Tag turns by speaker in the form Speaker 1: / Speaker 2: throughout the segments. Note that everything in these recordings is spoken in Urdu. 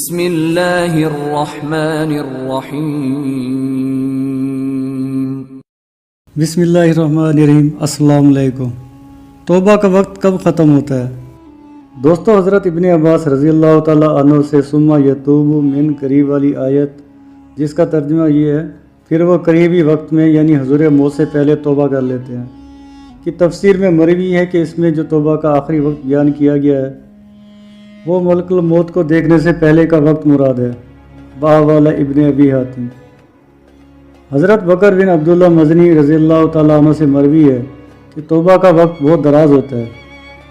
Speaker 1: بسم اللہ الرحمن الرحیم۔
Speaker 2: بسم اللہ الرحمن الرحیم۔ السلام علیکم۔ توبہ کا وقت کب ختم ہوتا ہے؟ دوستو، حضرت ابن عباس رضی اللہ تعالیٰ عنہ سے ثم یتوب من قریب والی آیت، جس کا ترجمہ یہ ہے پھر وہ قریبی وقت میں یعنی حضور موت سے پہلے توبہ کر لیتے ہیں، کہ تفسیر میں مروی ہے کہ اس میں جو توبہ کا آخری وقت بیان کیا گیا ہے وہ ملک الموت کو دیکھنے سے پہلے کا وقت مراد ہے۔ باوالا ابن ابی حاتم۔ حضرت بکر بن عبداللہ مزنی رضی اللہ تعالیٰ عنہ سے مروی ہے کہ توبہ کا وقت بہت دراز ہوتا ہے،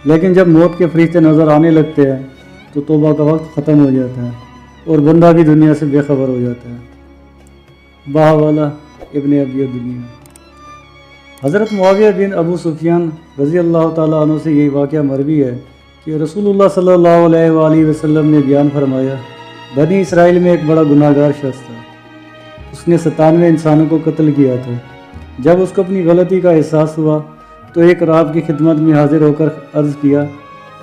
Speaker 2: لیکن جب موت کے فرشتے نظر آنے لگتے ہیں تو توبہ کا وقت ختم ہو جاتا ہے اور بندہ بھی دنیا سے بے خبر ہو جاتا ہے۔ باوالا ابن ابی دنیا۔ حضرت معاویہ بن ابو سفیان رضی اللہ تعالیٰ عنہ سے یہ واقعہ مروی ہے کہ رسول اللہ صلی اللہ علیہ وآلہ وسلم نے بیان فرمایا، بنی اسرائیل میں ایک بڑا گناہ گار شخص تھا، اس نے 97 انسانوں کو قتل کیا تھا۔ جب اس کو اپنی غلطی کا احساس ہوا تو ایک راہب کی خدمت میں حاضر ہو کر عرض کیا،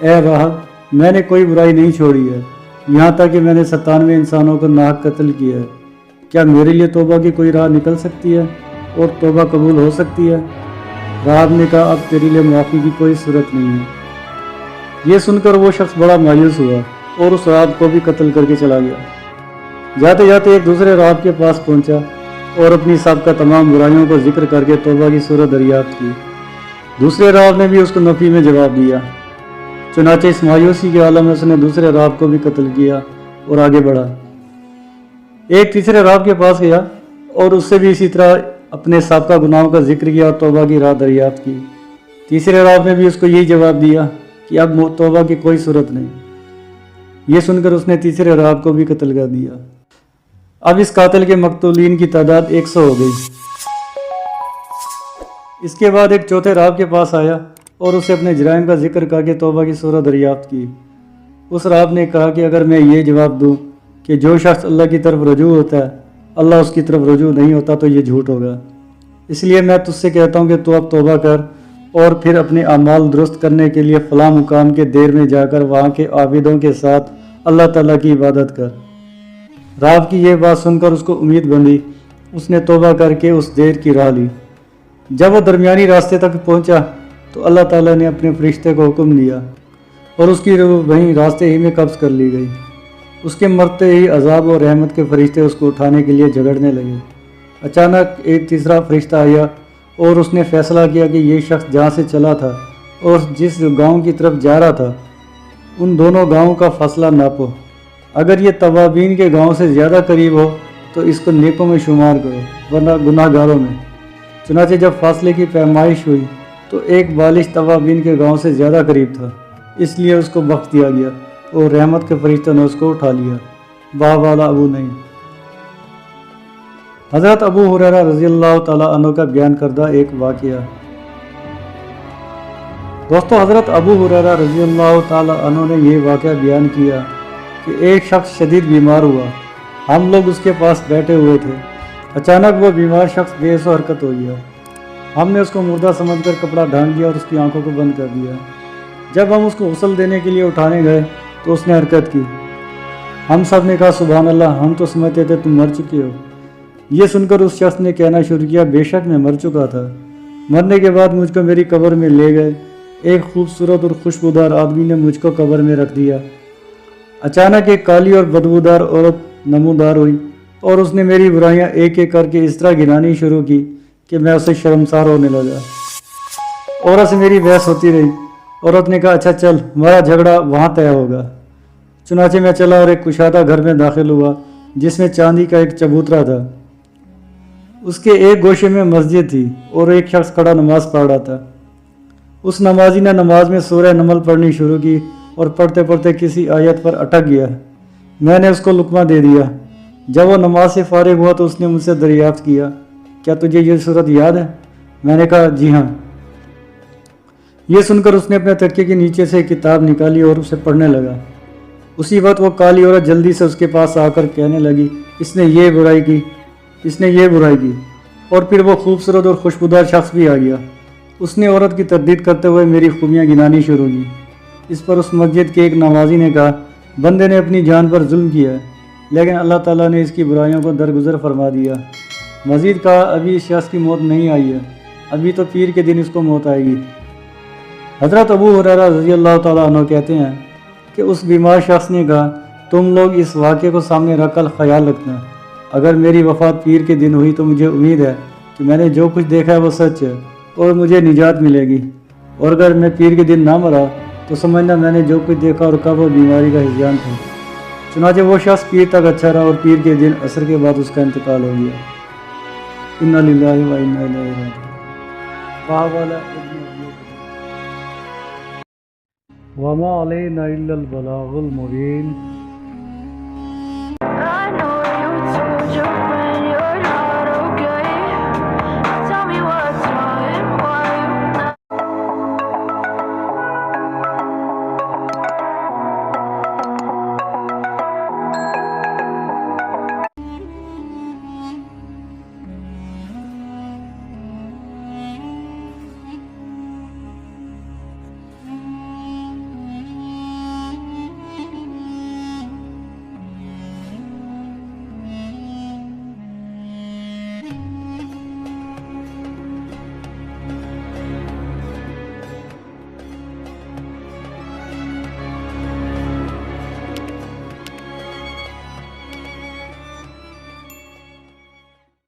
Speaker 2: اے راہب، میں نے کوئی برائی نہیں چھوڑی ہے، یہاں تک کہ میں نے 97 انسانوں کو ناحق قتل کیا ہے، کیا میرے لیے توبہ کی کوئی راہ نکل سکتی ہے اور توبہ قبول ہو سکتی ہے؟ راہب نے کہا، اب تیرے لیے معافی کی کوئی صورت نہیں ہے۔ یہ سن کر وہ شخص بڑا مایوس ہوا اور اس راہب کو بھی قتل کر کے چلا گیا۔ جاتے جاتے ایک دوسرے راہب کے پاس پہنچا اور اپنی سابقہ تمام برائیوں کو ذکر کر کے توبہ کی صورت دریافت کی۔ دوسرے راہب نے بھی اس کو نفی میں جواب دیا، چنانچہ اس مایوسی کے عالم میں اس نے دوسرے راہب کو بھی قتل کیا اور آگے بڑھا۔ ایک تیسرے راہب کے پاس گیا اور اس سے بھی اسی طرح اپنے سابقہ گناہوں کا ذکر کیا اور توبہ کی راہ دریافت کی۔ تیسرے راہب نے بھی اس کو یہی جواب دیا کہ اب توبہ کی کوئی صورت نہیں۔ یہ سن کر اس نے تیسرے راہب کو بھی قتل کر دیا۔ اب اس قاتل کے مقتولین کی تعداد 100 ہو گئی۔ اس کے بعد ایک چوتھے راہب کے پاس آیا اور اسے اپنے جرائم کا ذکر کر کے توبہ کی صورت دریافت کی۔ اس راہب نے کہا کہ اگر میں یہ جواب دوں کہ جو شخص اللہ کی طرف رجوع ہوتا ہے اللہ اس کی طرف رجوع نہیں ہوتا تو یہ جھوٹ ہوگا، اس لیے میں تجھ سے کہتا ہوں کہ تو اب توبہ کر اور پھر اپنے اعمال درست کرنے کے لیے فلاں مقام کے دیر میں جا کر وہاں کے عابدوں کے ساتھ اللہ تعالیٰ کی عبادت کر۔ راہب کی یہ بات سن کر اس کو امید بندھی، اس نے توبہ کر کے اس دیر کی راہ لی۔ جب وہ درمیانی راستے تک پہنچا تو اللہ تعالیٰ نے اپنے فرشتے کو حکم دیا اور اس کی روح وہیں راستے ہی میں قبض کر لی گئی۔ اس کے مرتے ہی عذاب اور رحمت کے فرشتے اس کو اٹھانے کے لیے جھگڑنے لگے۔ اچانک ایک تیسرا فرشتہ آیا اور اس نے فیصلہ کیا کہ یہ شخص جہاں سے چلا تھا اور جس گاؤں کی طرف جا رہا تھا ان دونوں گاؤں کا فاصلہ ناپو، اگر یہ توابین کے گاؤں سے زیادہ قریب ہو تو اس کو نیکوں میں شمار کرو ورنہ گناہ گاروں میں۔ چنانچہ جب فاصلے کی پیمائش ہوئی تو ایک بالش توابین کے گاؤں سے زیادہ قریب تھا، اس لیے اس کو بخش دیا گیا اور رحمت کے فرشتوں نے اس کو اٹھا لیا۔ باوالا ابو نعیم۔ حضرت ابو ہریرہ رضی اللہ تعالیٰ عنہ کا بیان کردہ ایک واقعہ۔ دوستو، حضرت ابو ہریرہ رضی اللہ تعالیٰ عنہ نے یہ واقعہ بیان کیا کہ ایک شخص شدید بیمار ہوا، ہم لوگ اس کے پاس بیٹھے ہوئے تھے، اچانک وہ بیمار شخص بے حس و حرکت ہو گیا۔ ہم نے اس کو مردہ سمجھ کر کپڑا ڈھانپ دیا اور اس کی آنکھوں کو بند کر دیا۔ جب ہم اس کو غسل دینے کے لیے اٹھانے گئے تو اس نے حرکت کی۔ ہم سب نے کہا، سبحان اللہ، ہم تو سمجھتے تھے تم مر چکے ہو۔ یہ سن کر اس شخص نے کہنا شروع کیا، بے شک میں مر چکا تھا۔ مرنے کے بعد مجھ کو میری قبر میں لے گئے، ایک خوبصورت اور خوشبودار آدمی نے مجھ کو قبر میں رکھ دیا۔ اچانک ایک کالی اور بدبودار عورت نمودار ہوئی اور اس نے میری برائیاں ایک ایک کر کے اس طرح گنانی شروع کی کہ میں اسے شرمسار ہونے لگا۔ عورت سے میری بحث ہوتی رہی۔ عورت نے کہا، اچھا چل، ہمارا جھگڑا وہاں طے ہوگا۔ چنانچہ میں چلا اور ایک کشادہ گھر میں داخل ہوا جس میں چاندی کا ایک چبوترا تھا۔ اس کے ایک گوشے میں مسجد تھی اور ایک شخص کھڑا نماز پڑھ رہا تھا۔ اس نمازی نے نماز میں سورہ نمل پڑھنی شروع کی اور پڑھتے پڑھتے کسی آیت پر اٹک گیا۔ میں نے اس کو لقمہ دے دیا۔ جب وہ نماز سے فارغ ہوا تو اس نے مجھ سے دریافت کیا، کیا تجھے یہ صورت یاد ہے؟ میں نے کہا، جی ہاں۔ یہ سن کر اس نے اپنے تکیے کے نیچے سے ایک کتاب نکالی اور اسے پڑھنے لگا۔ اسی وقت وہ کالی عورت جلدی سے اس کے پاس آ کر کہنے لگی، اس نے یہ برائی کی، اس نے یہ برائی کی، اور پھر وہ خوبصورت اور خوشبودار شخص بھی آ گیا۔ اس نے عورت کی تردید کرتے ہوئے میری خوبیاں گنانی شروع کی۔ اس پر اس مسجد کے ایک نمازی نے کہا، بندے نے اپنی جان پر ظلم کیا ہے، لیکن اللہ تعالیٰ نے اس کی برائیوں کو درگزر فرما دیا۔ مزید کہا ابھی اس شخص کی موت نہیں آئی ہے، ابھی تو پیر کے دن اس کو موت آئے گی۔ حضرت ابو ہریرہ رضی اللہ تعالیٰ عنہ کہتے ہیں کہ اس بیمار شخص نے کہا تم لوگ اس واقعے کو سامنے رکھ کر خیال رکھنا، اگر میری وفات پیر کے دن ہوئی تو مجھے امید ہے کہ میں نے جو کچھ دیکھا ہے وہ سچ ہے اور مجھے نجات ملے گی، اور اگر میں پیر کے دن نہ مرا تو سمجھنا میں نے جو کچھ دیکھا اور کب وہ بیماری کا ہذیان تھا۔ چنانچہ وہ شخص پیر تک اچھا رہا اور پیر کے دن عصر کے بعد اس کا انتقال ہو گیا۔ انا للہ و انا الیہ راجعون۔ وما علینا الا البلاغ المبین۔